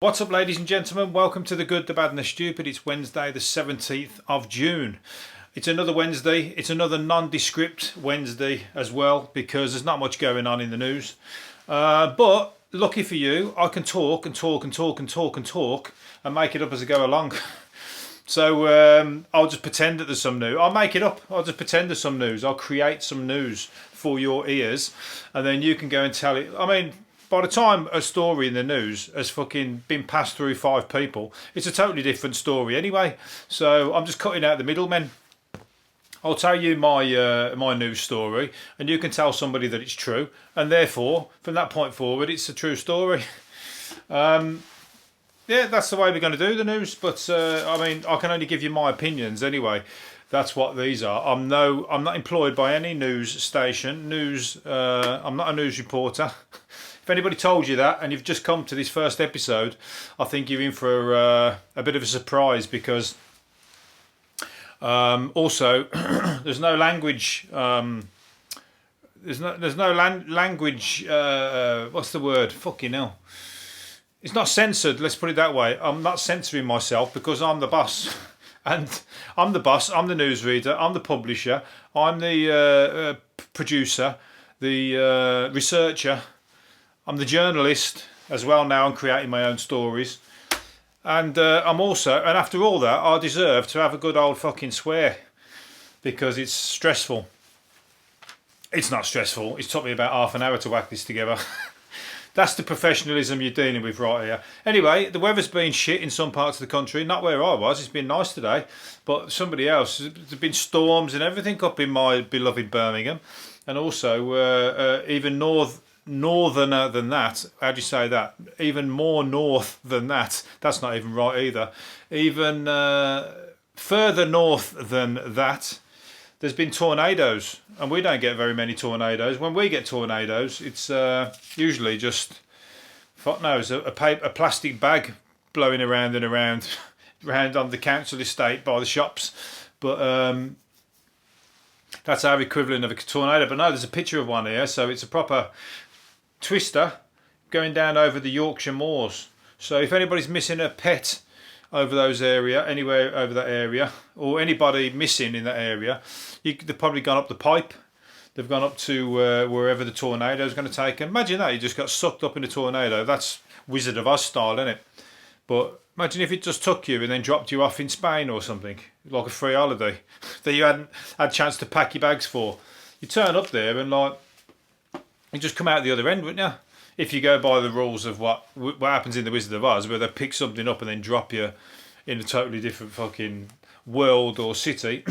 What's up, ladies and gentlemen? Welcome to the Good, the Bad and the Stupid. It's Wednesday the 17th of June. It's another Wednesday. It's another nondescript Wednesday as well because there's not much going on in the news. But lucky for you, I can talk and talk and talk and talk and talk and make it up as I go along. So I'll just pretend that there's some news. I'll make it up. I'll just pretend there's some news. I'll create some news for your ears and then you can go and tell it. I mean, by the time a story in the news has fucking been passed through 5 people, it's a totally different story anyway. So I'm just cutting out the middlemen. I'll tell you my my news story, and you can tell somebody that it's true, and therefore, from that point forward, it's a true story. Yeah, that's the way we're going to do the news. But I mean, I can only give you my opinions anyway. That's what these are. I'm not employed by any news station. I'm not a news reporter. If anybody told you that and you've just come to this first episode, I think you're in for a bit of a surprise because also there's no language. There's no language. What's the word? Fucking hell. It's not censored. Let's put it that way. I'm not censoring myself because I'm the boss. And I'm the boss, I'm the newsreader, I'm the publisher, I'm the producer, the researcher, I'm the journalist as well now. I'm creating my own stories. And I'm also, and after all that, I deserve to have a good old fucking swear because it's stressful. It's not stressful. It's took me about half an hour to whack this together. That's the professionalism you're dealing with right here. Anyway, the weather's been shit in some parts of the country. Not where I was. It's been nice today. But somebody else. There's been storms and everything up in my beloved Birmingham. And also even northerner than that. How do you say that? Even more north than that. That's not even right either. Even further north than that. There's been tornadoes, and we don't get very many tornadoes. When we get tornadoes, it's usually just, fuck knows, a plastic bag blowing around and around on the council estate by the shops. But that's our equivalent of a tornado. But no, there's a picture of one here, so it's a proper twister going down over the Yorkshire moors. So if anybody's missing a pet over those area, anywhere over that area, or anybody missing in that area, they've probably gone up the pipe. They've gone up to wherever the tornado is going to take them. Imagine that, you just got sucked up in a tornado. That's Wizard of Oz style, isn't it? But imagine if it just took you and then dropped you off in Spain or something, like a free holiday that you hadn't had a chance to pack your bags for. You turn up there and like, you just come out the other end, wouldn't you? If you go by the rules of what happens in the Wizard of Oz, where they pick something up and then drop you in a totally different fucking world or city,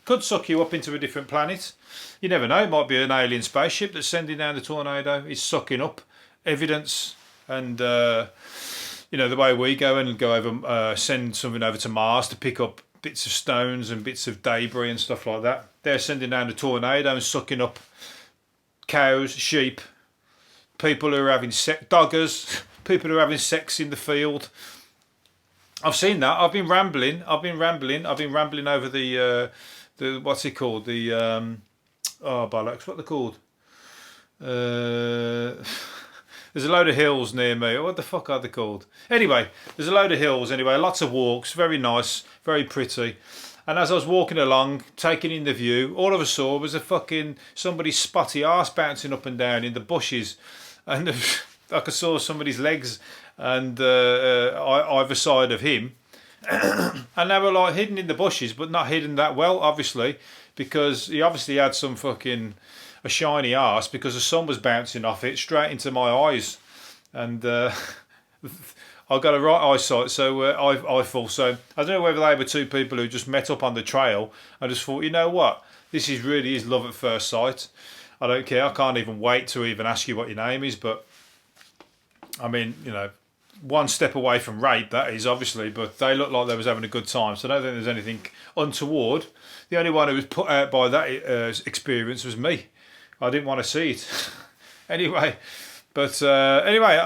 could suck you up into a different planet. You never know. It might be an alien spaceship that's sending down the tornado. It's sucking up evidence, and you know the way we go and go over, send something over to Mars to pick up bits of stones and bits of debris and stuff like that. They're sending down the tornado and sucking up cows, sheep. People who are having sex, doggers, people who are having sex in the field. I've seen that. I've been rambling over the what's it called? The oh bollocks, what they're called? There's a load of hills near me. What the fuck are they called? Anyway, there's a load of hills. Anyway, lots of walks, very nice, very pretty. And as I was walking along, taking in the view, all of a sudden was a fucking somebody's spotty arse bouncing up and down in the bushes. And I saw somebody's legs and either side of him. And they were like hidden in the bushes, but not hidden that well, obviously, because he obviously had some fucking a shiny arse because the sun was bouncing off it straight into my eyes. And I got a right eyesight, so I thought so. I don't know whether they were 2 people who just met up on the trail. I just thought, you know what? This is really is love at first sight. I don't care. I can't even wait to even ask you what your name is. But I mean, you know, one step away from rape, that is obviously. But they looked like they was having a good time. So I don't think there's anything untoward. The only one who was put out by that experience was me. I didn't want to see it. Anyway, but anyway,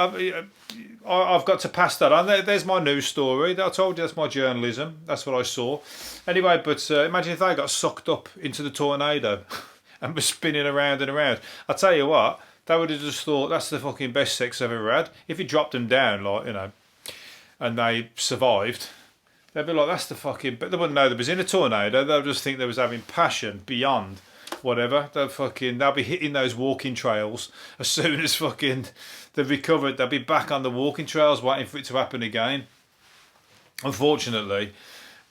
I've got to pass that on. There's my news story. I told you that's my journalism. That's what I saw. Anyway, but imagine if they got sucked up into the tornado and were spinning around and around. I tell you what, they would have just thought that's the fucking best sex I've ever had. If he dropped them down, like, you know, and they survived, they'd be like, that's the fucking... But they wouldn't know there was in a tornado. They'll just think they was having passion beyond whatever. They'll be hitting those walking trails as soon as fucking they've recovered. They'll be back on the walking trails waiting for it to happen again. Unfortunately,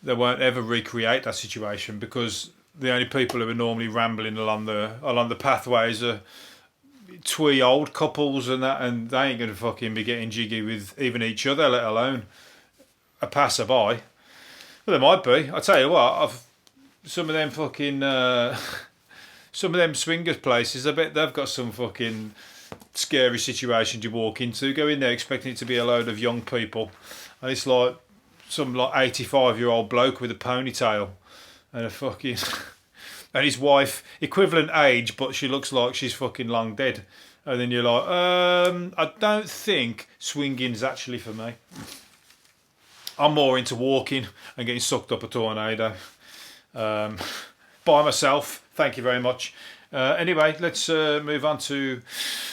they won't ever recreate that situation, because the only people who are normally rambling along the pathways are twee old couples and that, and they ain't gonna fucking be getting jiggy with even each other, let alone a passerby. Well, they might be. I tell you what, some of them fucking some of them swingers places, I bet they've got some fucking scary situations you walk into. Go in there expecting it to be a load of young people, and it's like some like 85-year-old bloke with a ponytail and a fucking and his wife, equivalent age, but she looks like she's fucking long dead. And then you're like, I don't think swinging's actually for me. I'm more into walking and getting sucked up a tornado. By myself, thank you very much. Anyway, let's move on to...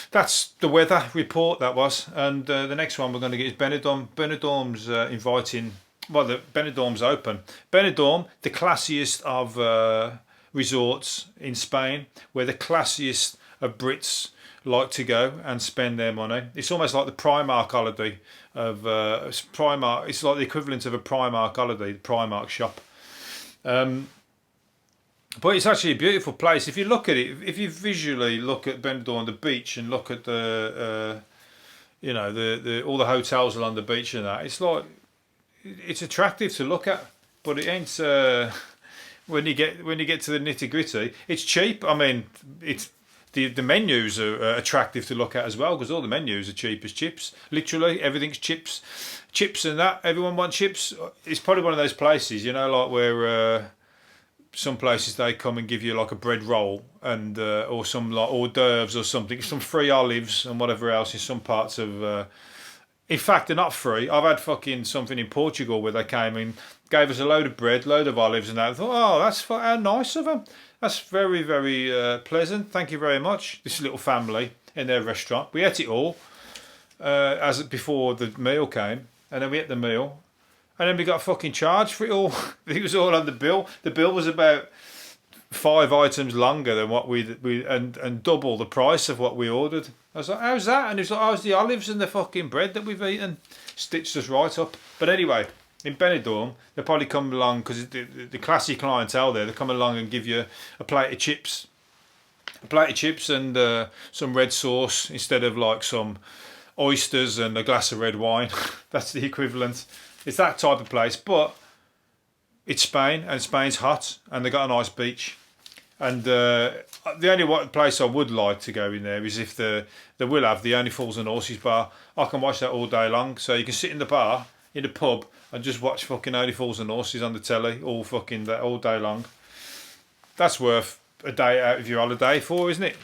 That's the weather report, that was. And the next one we're going to get is Benidorm. Benidorm's inviting... Well, Benidorm's open. Benidorm, the classiest of resorts in Spain, where the classiest of Brits like to go and spend their money. It's almost like the Primark holiday of Primark. It's like the equivalent of a Primark holiday, the Primark shop. But it's actually a beautiful place. If you look at it, if you visually look at Benidorm, the beach, and look at the you know, the all the hotels along the beach and that, it's like, it's attractive to look at, but it ain't. When you get to the nitty gritty, it's cheap. I mean, it's the menus are attractive to look at as well, because all the menus are cheap as chips. Literally everything's chips and that. Everyone wants chips. It's probably one of those places, you know, like where some places they come and give you like a bread roll and or some like hors d'oeuvres or something, some free olives and whatever else in some parts of. In fact, they're not free. I've had fucking something in Portugal where they came in, gave us a load of bread, load of olives and that. I thought, oh, that's how nice of them. That's very, very pleasant. Thank you very much. This little family in their restaurant. We ate it all as before the meal came, and then we ate the meal, and then we got fucking charged for it all. It was all on the bill. The bill was about 5 items longer than what we and double the price of what we ordered. I was like, how's that? And he was like, oh, it's the olives and the fucking bread that we've eaten. Stitched us right up. But anyway, in Benidorm, they probably come along, because the classy clientele there, they come along and give you a plate of chips. A plate of chips and some red sauce instead of like some oysters and a glass of red wine. That's the equivalent. It's that type of place, but it's Spain, and Spain's hot, and they got a nice beach. And the only place I would like to go in there is if they will have the Only Fools and Horses bar. I can watch that all day long. So you can sit in the bar, in the pub, and just watch fucking Only Fools and Horses on the telly all day long. That's worth a day out of your holiday for, isn't it?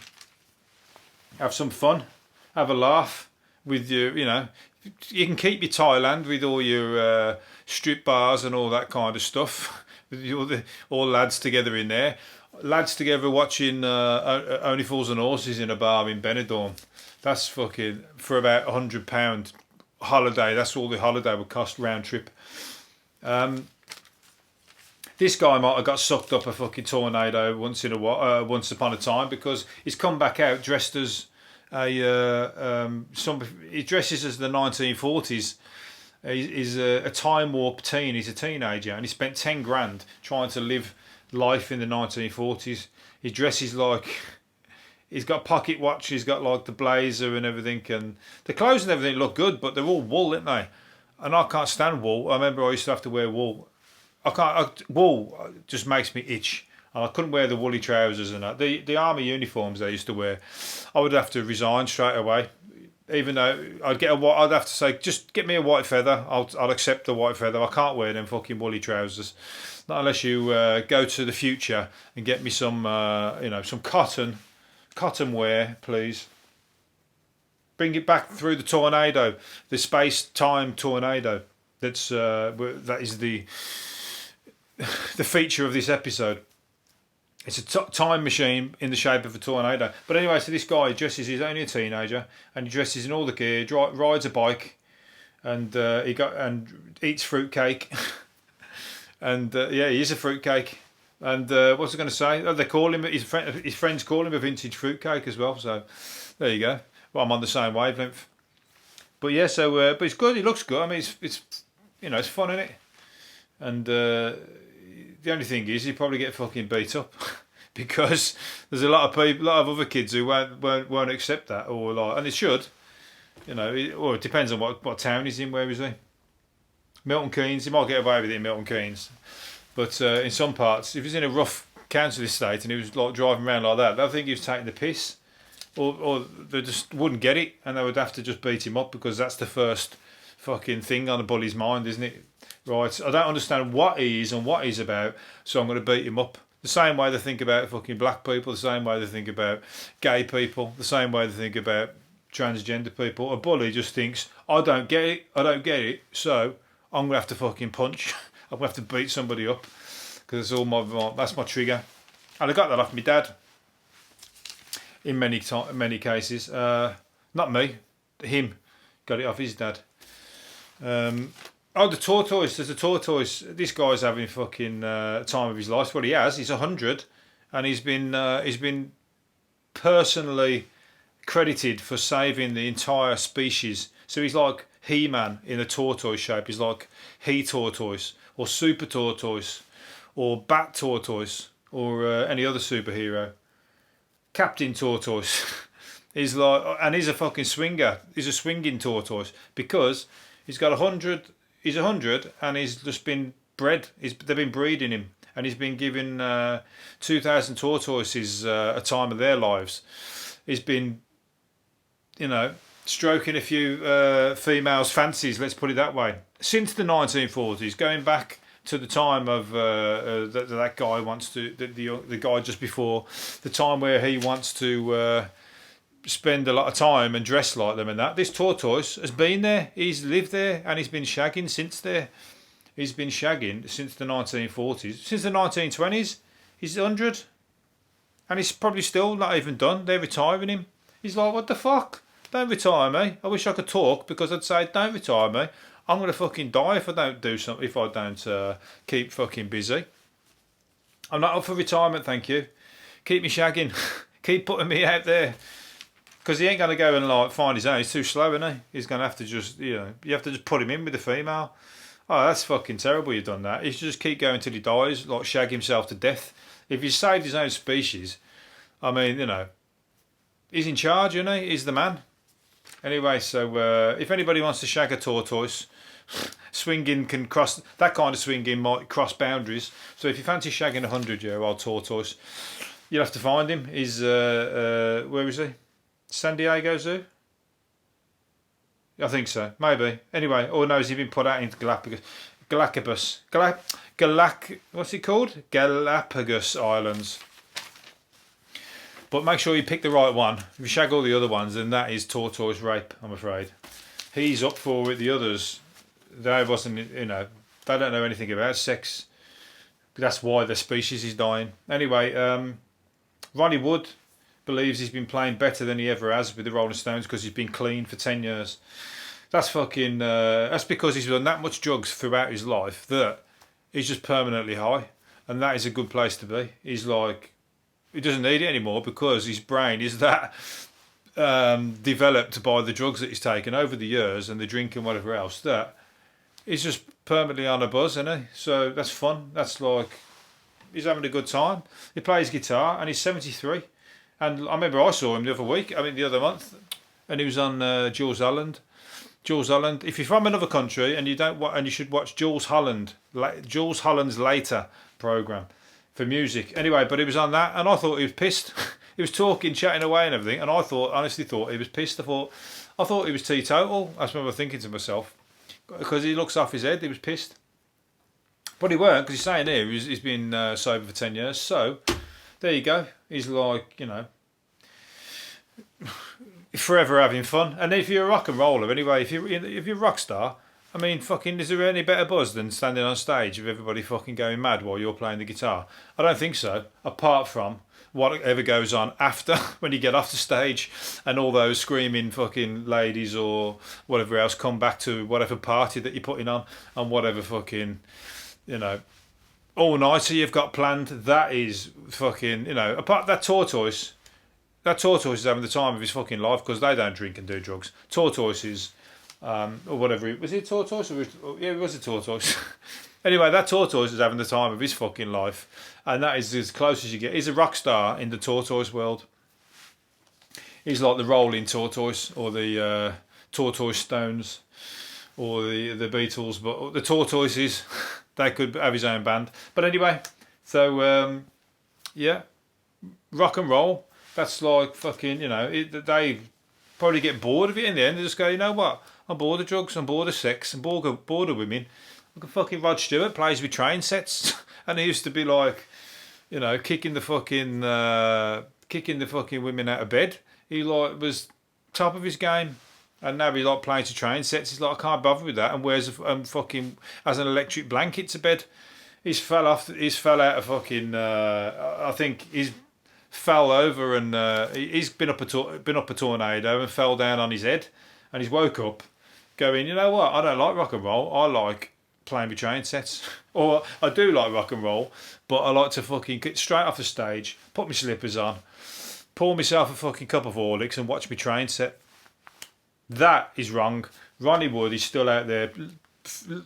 Have some fun, have a laugh with you know. You can keep your Thailand with all your strip bars and all that kind of stuff. With all lads together in there. Lads together watching Only Fools and Horses in a bar in Benidorm. That's fucking, for about £100 holiday. That's all the holiday would cost round trip. This guy might have got sucked up a fucking tornado once upon a time, because he's come back out dressed as he dresses as the 1940s. He's a time warp teen. He's a teenager, and he spent 10 grand trying to live life in the 1940s. He dresses like, he's got a pocket watch, he's got like the blazer and everything, and the clothes and everything look good, but they're all wool, aren't they? And I can't stand wool. I remember I used to have to wear wool. Wool just makes me itch, and I couldn't wear the woolly trousers and that. The army uniforms they used to wear, I would have to resign straight away. Even though I'd have to say, just get me a white feather. I'll accept the white feather. I can't wear them fucking woolly trousers. Not unless you go to the future and get me some, some cotton wear, please. Bring it back through the tornado, the space-time tornado. That is the feature of this episode. It's a time machine in the shape of a tornado. But anyway, so this guy dresses, he's only a teenager, and he dresses in all the gear, rides a bike, and eats fruitcake, and yeah, he is a fruitcake. And what's I going to say? Oh, they call him his friends call him a vintage fruitcake as well. So there you go. Well, I'm on the same wavelength. But yeah, so but it's good. It looks good. I mean, it's it's fun, isn't it? And the only thing is, you probably get fucking beat up because there's a lot of people, a lot of other kids who won't accept that, or like, and it should, or it depends on what town he's in. Where is he? Milton Keynes. He might get away with it in Milton Keynes, but in some parts, if he's in a rough council estate and he was like driving around like that, they'll think he was taking the piss, or they just wouldn't get it, and they would have to just beat him up because that's the first fucking thing on a bully's mind, isn't it? Right, I don't understand what he is and what he's about, so I'm going to beat him up. The same way they think about fucking black people, the same way they think about gay people, the same way they think about transgender people. A bully just thinks, I don't get it, so I'm going to have to fucking punch. I'm going to have to beat somebody up because that's my trigger. And I got that off my dad in many cases. Not me, him. Got it off his dad. Oh, the tortoise. There's a tortoise. This guy's having fucking time of his life. What he has, he's 100, and he's been personally credited for saving the entire species. So he's like He-Man in a tortoise shape. He's like He-Tortoise or Super Tortoise or Bat Tortoise or any other superhero. Captain Tortoise. He's like, and he's a fucking swinger. He's a swinging tortoise because he's got 100. He's 100 and he's just been bred. They've been breeding him, and he's been given 2,000 tortoises a time of their lives. He's been, stroking a few females' fancies. Let's put it that way. Since the 1940s, going back to the time of that guy wants to the guy just before the time where he wants to. Spend a lot of time and dress like them and that. This tortoise has been there. He's lived there and he's been shagging since there. He's been shagging since the 1940s. Since the 1920s, he's 100. And he's probably still not even done. They're retiring him. He's like, what the fuck? Don't retire me. I wish I could talk because I'd say, don't retire me. I'm going to fucking die if I don't do something, if I don't keep fucking busy. I'm not up for retirement, thank you. Keep me shagging. Keep putting me out there. Because he ain't going to go and like find his own. He's too slow, isn't he? He's going to have to just, you have to just put him in with a female. Oh, that's fucking terrible you've done that. He should just keep going till he dies, like shag himself to death. If he saved his own species, I mean, he's in charge, isn't he? He's the man. Anyway, so if anybody wants to shag a tortoise, swinging can cross, that kind of swinging might cross boundaries. So if you fancy shagging a 100-year-old tortoise, you'll have to find him. He's, where is he? San Diego Zoo? I think so, maybe. Anyway, or no, has he been put out into Galapagos? What's it called? Galapagos Islands. But make sure you pick the right one. If you shag all the other ones, then that is tortoise rape, I'm afraid. He's up for it. The others, they don't know anything about sex. That's why the species is dying. Anyway, Ronnie Wood believes he's been playing better than he ever has with the Rolling Stones because he's been clean for 10 years. That's fucking. That's because he's done that much drugs throughout his life that he's just permanently high, and that is a good place to be. He's like, he doesn't need it anymore because his brain is that developed by the drugs that he's taken over the years and the drink and whatever else that he's just permanently on a buzz, isn't he? So that's fun. That's like he's having a good time. He plays guitar and he's 73. And I remember I saw him the other month, and he was on Jules Holland. Jules Holland. If you're from another country and you should watch Jules Holland's Later program for music. Anyway, but he was on that, and I thought he was pissed. He was talking, chatting away, and everything, and I honestly thought he was pissed. I thought he was teetotal. That's what I was thinking to myself, because he looks off his head. He was pissed, but he weren't, because he's saying here he's been sober for 10 years. So. There you go. He's like, forever having fun. And if you're a rock and roller, anyway, if you're a rock star, I mean, fucking, is there any better buzz than standing on stage with everybody fucking going mad while you're playing the guitar? I don't think so, apart from whatever goes on after when you get off the stage and all those screaming fucking ladies or whatever else come back to whatever party that you're putting on and whatever fucking, you know, all-nighter you've got planned. That is fucking, you know, apart that Tortoise is having the time of his fucking life because they don't drink and do drugs. Tortoises, or whatever. Was it a tortoise? Yeah, it was a tortoise. Anyway, that Tortoise is having the time of his fucking life. And that is as close as you get. He's a rock star in the tortoise world. He's like the Rolling Tortoise or the Tortoise Stones or the Beatles. But the Tortoises, they could have his own band. But anyway, so, yeah, rock and roll. That's like fucking, you know, they probably get bored of it in the end. They just go, you know what? I'm bored of drugs, I'm bored of sex, I'm bored of women. Look at fucking Rod Stewart plays with train sets. And he used to be like, you know, kicking the fucking women out of bed. He like was top of his game. And now he's like playing to train sets. He's like, I can't bother with that. And wears fucking has an electric blanket to bed. He's fell out of fucking, I think he's fell over and he's been up a tornado and fell down on his head, and he's woke up going, you know what, I don't like rock and roll, I like playing with train sets. Or I do like rock and roll, but I like to fucking get straight off the stage, put my slippers on, pour myself a fucking cup of Horlicks and watch my train set. That is wrong. Ronnie Wood is still out there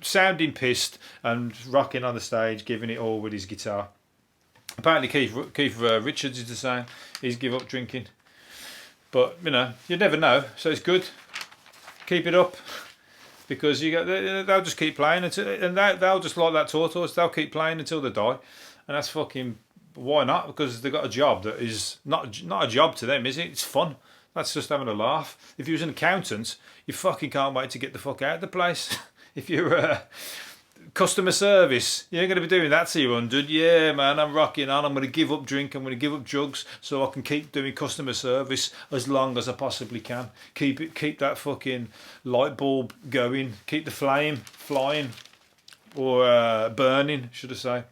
sounding pissed and rocking on the stage, giving it all with his guitar. Apparently Keith Richards is the same. He's give up drinking. But, you know, you never know. So it's good. Keep it up. Because they'll just keep playing. And they'll just like that Tortoise. They'll keep playing until they die. And that's fucking... Why not? Because they've got a job that is not a job to them, is it? It's fun. That's just having a laugh. If you was an accountant, you fucking can't wait to get the fuck out of the place. If you're... customer service, you're going to be doing that to your 100. Yeah, man, I'm rocking on. I'm going to give up drink. I'm going to give up drugs so I can keep doing customer service as long as I possibly can. Keep that fucking light bulb going. Keep the flame flying or burning, should I say.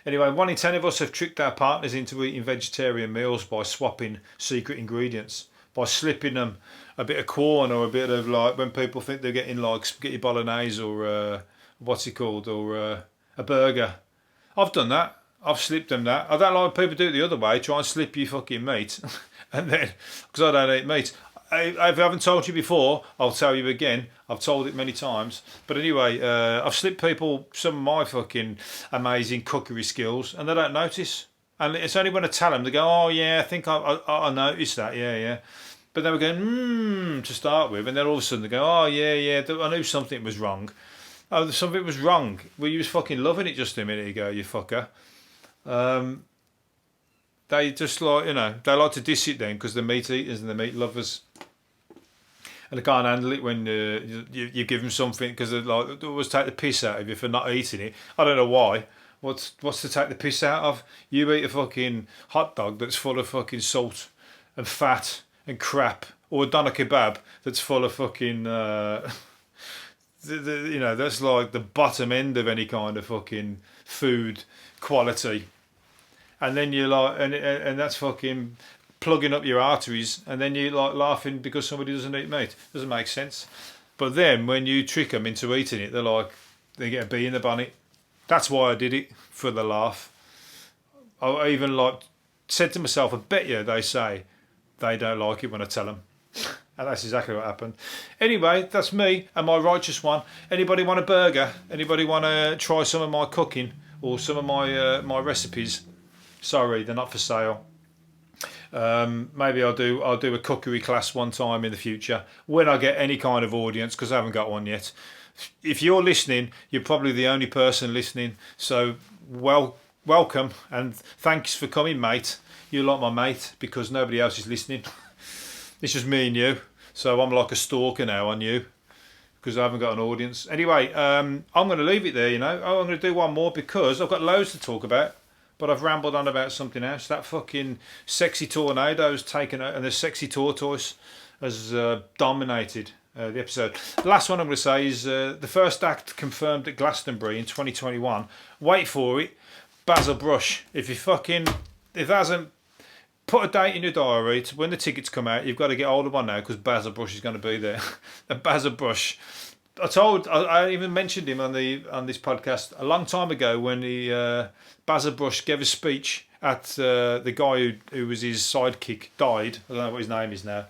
Anyway, 1 in 10 of us have tricked our partners into eating vegetarian meals by swapping secret ingredients, by slipping them a bit of corn or a bit of, like, when people think they're getting like spaghetti bolognese or what's it called, or a burger. I've done that. I've slipped them that. I don't like when people do it the other way, try and slip you fucking meat. And then, because I don't eat meat. If I haven't told you before, I'll tell you again. I've told it many times. But anyway, I've slipped people some of my fucking amazing cookery skills and they don't notice. And it's only when I tell them, they go, oh yeah, I think I noticed that, yeah. But they were going, to start with, and then all of a sudden they go, oh yeah, I knew something was wrong. Oh, something was wrong. Well, you was fucking loving it just a minute ago, you fucker. They just like, you know, they like to diss it then because they're meat eaters and the meat lovers. And they can't handle it when you give them something because they like, they always take the piss out of you for not eating it. I don't know why. What's to take the piss out of? You eat a fucking hot dog that's full of fucking salt and fat and crap, or a doner kebab that's full of fucking, you know, that's like the bottom end of any kind of fucking food quality. And then you're like, and that's fucking plugging up your arteries, and then you're like laughing because somebody doesn't eat meat. Doesn't make sense. But then when you trick them into eating it, they're like, they get a bee in the bonnet. That's why I did it, for the laugh. I even like said to myself, I bet you they say they don't like it when I tell them. And that's exactly what happened. Anyway, that's me and my righteous one. Anybody want a burger? Anybody want to try some of my cooking or some of my recipes? Sorry, they're not for sale. Maybe I'll do a cookery class one time in the future when I get any kind of audience, because I haven't got one yet. If you're listening, you're probably the only person listening. So welcome and thanks for coming, mate. You're like my mate because nobody else is listening. It's just me and you. So I'm like a stalker now on you because I haven't got an audience. Anyway, I'm going to leave it there, you know. Oh, I'm going to do one more because I've got loads to talk about. But I've rambled on about something else. That fucking sexy tornado's taken out, and the sexy tortoise has dominated the episode. The last one I'm going to say is the first act confirmed at Glastonbury in 2021. Wait for it, Basil Brush. If it hasn't, put a date in your diary to when the tickets come out. You've got to get hold of one now because Basil Brush is going to be there. And Basil Brush, I even mentioned him on this podcast a long time ago when Basil Brush gave a speech at the guy who was his sidekick died. I don't know what his name is now,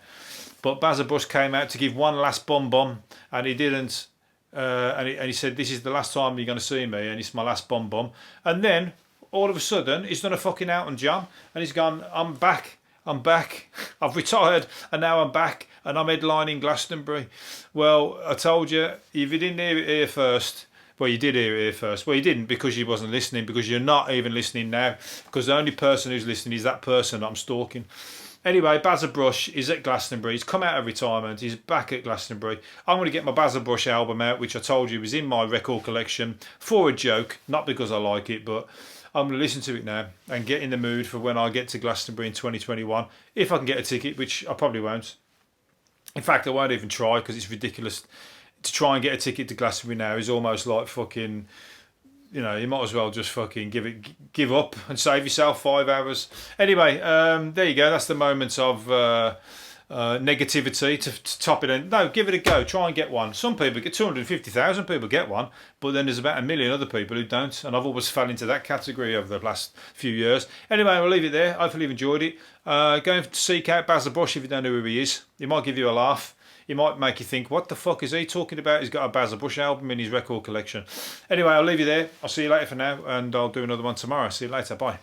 but Basil Brush came out to give one last bomb, and he didn't. And he said, "This is the last time you're going to see me, and it's my last bomb." And then all of a sudden, he's done a fucking Elton John, and he's gone, "I'm back. I've retired, and now I'm back, and I'm headlining Glastonbury." Well, I told you, if you didn't hear it here first, well, you did hear it here first. Well, you didn't because you wasn't listening, because you're not even listening now, because the only person who's listening is that person I'm stalking. Anyway, Basil Brush is at Glastonbury. He's come out of retirement. He's back at Glastonbury. I'm going to get my Basil Brush album out, which I told you was in my record collection for a joke, not because I like it, but I'm going to listen to it now and get in the mood for when I get to Glastonbury in 2021. If I can get a ticket, which I probably won't. In fact, I won't even try because it's ridiculous. To try and get a ticket to Glastonbury now is almost like fucking, you might as well just fucking give up and save yourself 5 hours. Anyway, there you go. That's the moment of negativity to top it in. No, give it a go. Try and get one. Some people get 250,000 people get one, but then there's about 1 million other people who don't, and I've always fell into that category over the last few years. Anyway, I'll leave it there. Hopefully you've enjoyed it. Go and seek out Basil Brush if you don't know who he is. He might give you a laugh. He might make you think, what the fuck is he talking about? He's got a Basil Brush album in his record collection. Anyway, I'll leave you there. I'll see you later for now, and I'll do another one tomorrow. See you later. Bye.